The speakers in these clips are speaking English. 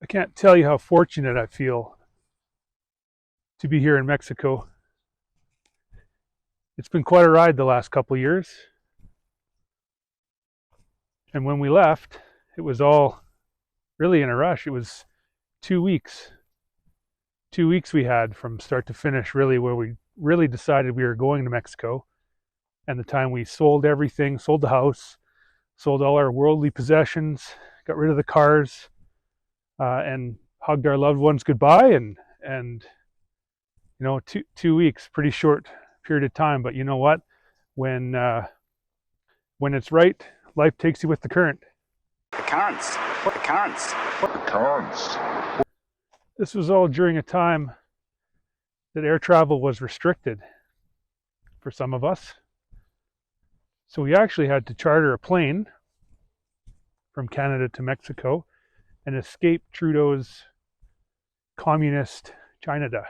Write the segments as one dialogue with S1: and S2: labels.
S1: can't tell you how fortunate I feel to be here in Mexico. It's been quite a ride the last couple of years. And when we left, it was all really in a rush. It was 2 weeks. 2 weeks we had from start to finish, really, where we really decided we were going to Mexico. And the time we sold everything, sold the house, sold all our worldly possessions, got rid of the cars, and hugged our loved ones goodbye. And you know, 2 weeks, pretty short period of time. But you know what? When it's right, life takes you with the current.
S2: The currents. What the currents? What the currents?
S1: This was all during a time that air travel was restricted for some of us. So we actually had to charter a plane from Canada to Mexico and escape Trudeau's communist Canada.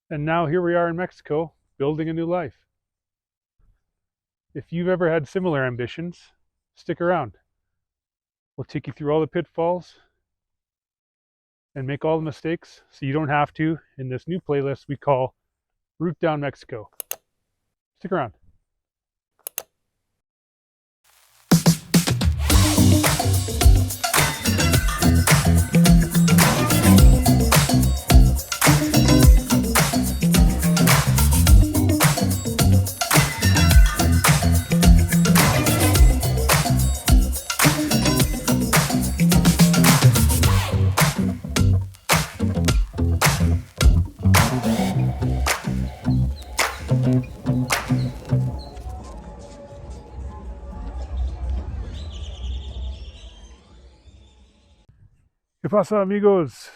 S1: And now here we are in Mexico, building a new life. If you've ever had similar ambitions, stick around. We'll take you through all the pitfalls and make all the mistakes so you don't have to in this new playlist we call Route Down Mexico. Stick around. ¿Qué pasa, amigos?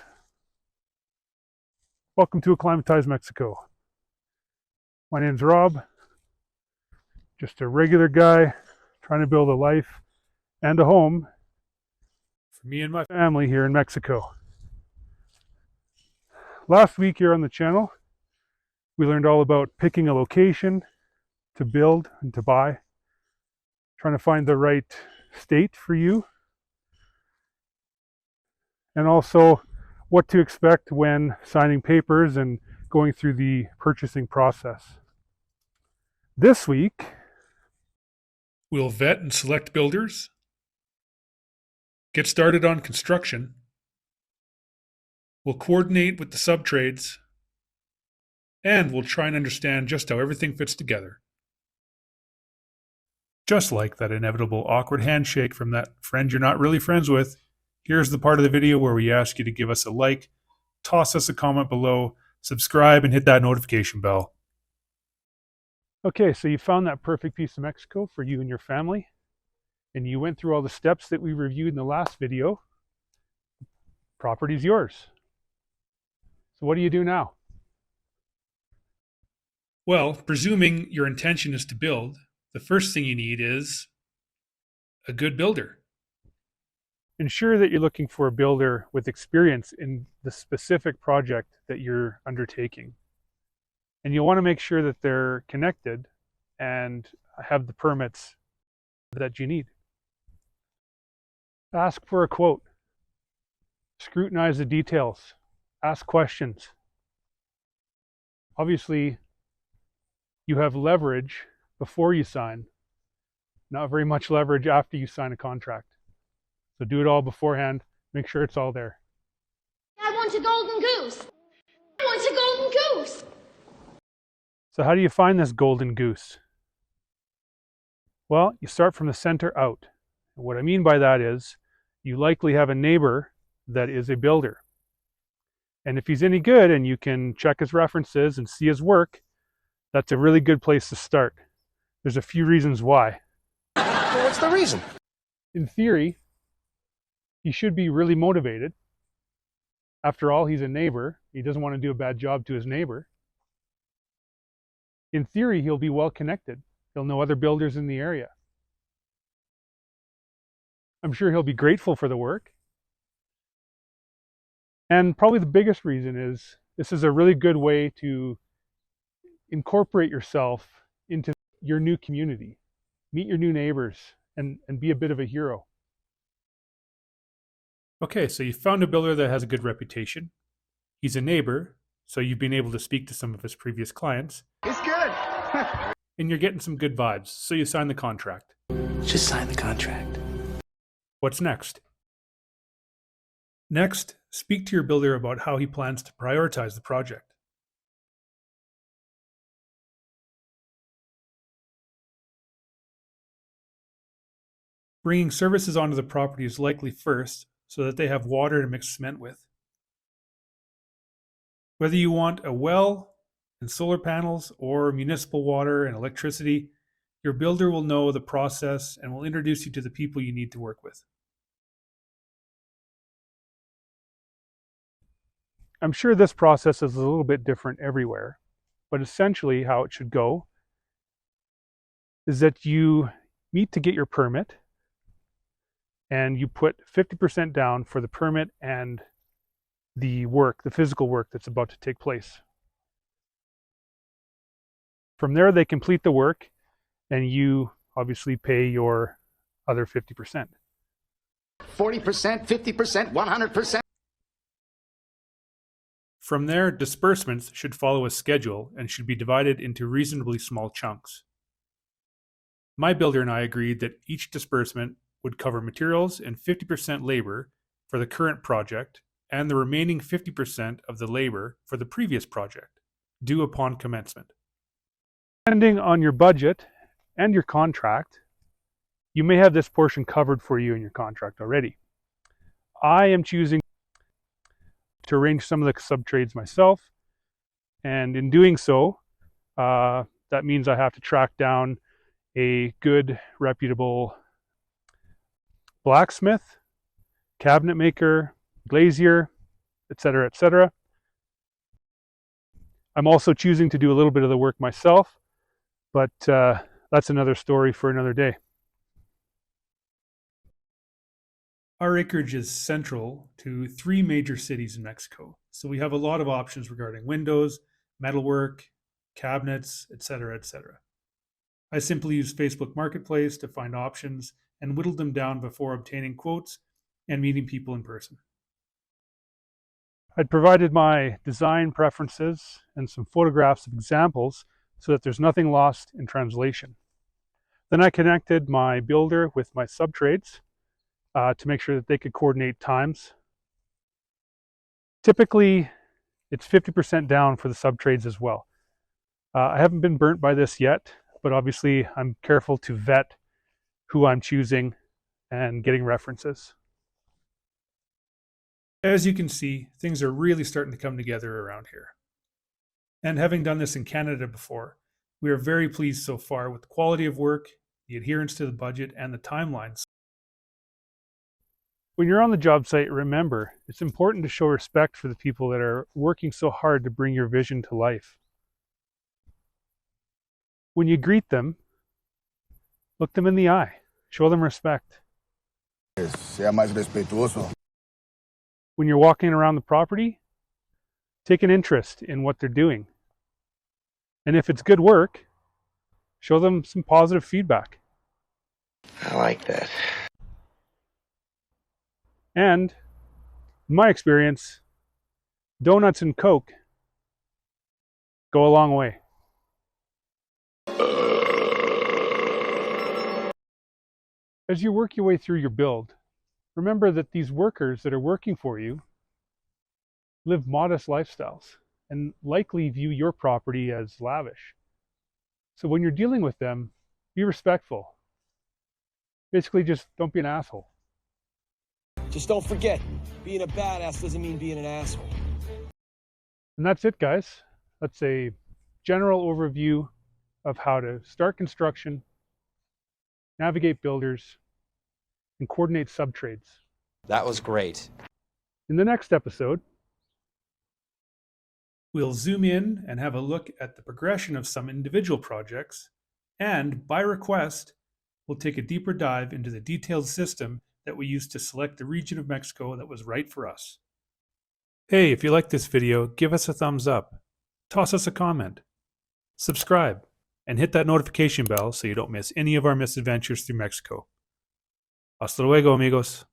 S1: Welcome to Acclimatize Mexico. My name's Rob, just a regular guy trying to build a life and a home for me and my family here in Mexico. Last week here on the channel, we learned all about picking a location to build and to buy, trying to find the right state for you, and also what to expect when signing papers and going through the purchasing process. This week, we'll vet and select builders, get started on construction, we'll coordinate with the subtrades, and we'll try and understand just how everything fits together. Just like that inevitable awkward handshake from that friend you're not really friends with, here's the part of the video where we ask you to give us a like, toss us a comment below, subscribe, and hit that notification bell. Okay, so you found that perfect piece of Mexico for you and your family, and you went through all the steps that we reviewed in the last video. Property's yours. So what do you do now? Well, presuming your intention is to build, the first thing you need is a good builder. Ensure that you're looking for a builder with experience in the specific project that you're undertaking. And you'll want to make sure that they're connected and have the permits that you need. Ask for a quote. Scrutinize the details. Ask questions. Obviously, you have leverage before you sign, not very much leverage after you sign a contract. So do it all beforehand. Make sure it's all there.
S3: I want a golden goose. I want a golden goose.
S1: So how do you find this golden goose? Well, you start from the center out. And what I mean by that is you likely have a neighbor that is a builder. And if he's any good and you can check his references and see his work, that's a really good place to start. There's a few reasons why.
S2: Well, what's the reason?
S1: In theory, he should be really motivated. After all, he's a neighbor. He doesn't want to do a bad job to his neighbor. In theory, he'll be well connected. He'll know other builders in the area. I'm sure he'll be grateful for the work. And probably the biggest reason is this is a really good way to incorporate yourself into your new community, meet your new neighbors, and be a bit of a hero. Okay, so you found a builder that has a good reputation. He's a neighbor, so you've been able to speak to some of his previous clients.
S2: It's good.
S1: And you're getting some good vibes, so you sign the contract.
S4: Just sign the contract.
S1: What's next? Next, speak to your builder about how he plans to prioritize the project. Bringing services onto the property is likely first, so that they have water to mix cement with. Whether you want a well and solar panels or municipal water and electricity, your builder will know the process and will introduce you to the people you need to work with. I'm sure this process is a little bit different everywhere, but essentially how it should go is that you meet to get your permit and you put 50% down for the permit and the work, the physical work that's about to take place. From there, they complete the work and you obviously pay your other 50%.
S2: 40%, 50%, 100%.
S1: From there, disbursements should follow a schedule and should be divided into reasonably small chunks. My builder and I agreed that each disbursement would cover materials and 50% labor for the current project and the remaining 50% of the labor for the previous project, due upon commencement. Depending on your budget and your contract, you may have this portion covered for you in your contract already. I am choosing to arrange some of the sub-trades myself, and in doing so, that means I have to track down a good, reputable blacksmith, cabinet maker, glazier, etc., etc. I'm also choosing to do a little bit of the work myself, but that's another story for another day. Our acreage is central to 3 major cities in Mexico, so we have a lot of options regarding windows, metalwork, cabinets, etc., etc. I simply use Facebook Marketplace to find options and whittle them down before obtaining quotes and meeting people in person. I'd provided my design preferences and some photographs of examples so that there's nothing lost in translation. Then I connected my builder with my subtrades to make sure that they could coordinate times. Typically, it's 50% down for the subtrades as well. I haven't been burnt by this yet, but obviously I'm careful to vet who I'm choosing and getting references. As you can see, things are really starting to come together around here. And having done this in Canada before, we are very pleased so far with the quality of work, the adherence to the budget, and the timelines. When you're on the job site, remember, it's important to show respect for the people that are working so hard to bring your vision to life. When you greet them, look them in the eye. Show them respect.
S5: Sea más respetuoso.
S1: When you're walking around the property, take an interest in what they're doing. And if it's good work, show them some positive feedback.
S4: I like that.
S1: And, in my experience, donuts and Coke go a long way. As you work your way through your build, remember that these workers that are working for you live modest lifestyles and likely view your property as lavish. So when you're dealing with them, be respectful. Basically, just don't be an asshole.
S6: Just don't forget, being a badass doesn't mean being an asshole.
S1: And that's it, guys. That's a general overview of how to start construction, navigate builders, and coordinate subtrades.
S6: That was great.
S1: In the next episode, we'll zoom in and have a look at the progression of some individual projects, and by request, we'll take a deeper dive into the detailed system that we used to select the region of Mexico that was right for us. Hey, if you like this video, give us a thumbs up, toss us a comment, subscribe, and hit that notification bell so you don't miss any of our misadventures through Mexico. Hasta luego, amigos.